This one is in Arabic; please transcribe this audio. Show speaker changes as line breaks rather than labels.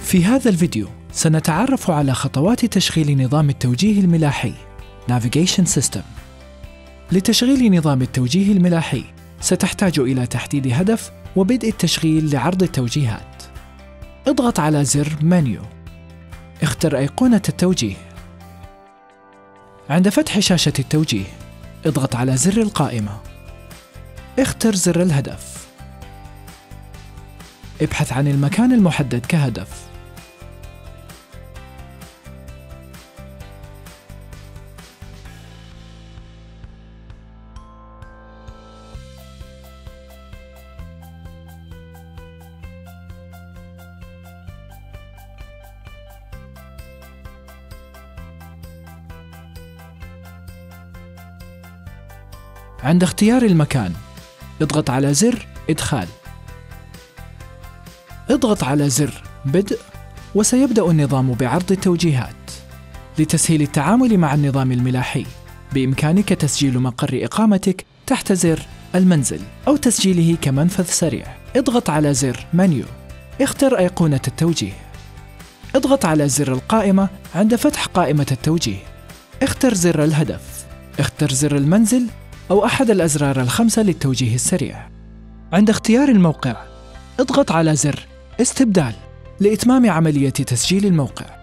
في هذا الفيديو سنتعرف على خطوات تشغيل نظام التوجيه الملاحي Navigation System. لتشغيل نظام التوجيه الملاحي ستحتاج إلى تحديد هدف وبدء التشغيل لعرض التوجيهات. اضغط على زر منيو. اختر أيقونة التوجيه. عند فتح شاشة التوجيه اضغط على زر القائمة. اختر زر الهدف. ابحث عن المكان المحدد كهدف. عند اختيار المكان اضغط على زر إدخال. اضغط على زر بدء وسيبدأ النظام بعرض التوجيهات. لتسهيل التعامل مع النظام الملاحي بإمكانك تسجيل مقر إقامتك تحت زر المنزل أو تسجيله كمنفذ سريع. اضغط على زر منيو. اختر أيقونة التوجيه. اضغط على زر القائمة عند فتح قائمة التوجيه. اختر زر الهدف. اختر زر المنزل أو أحد الأزرار الخمسة للتوجيه السريع. عند اختيار الموقع اضغط على زر استبدال لإتمام عملية تسجيل الموقع.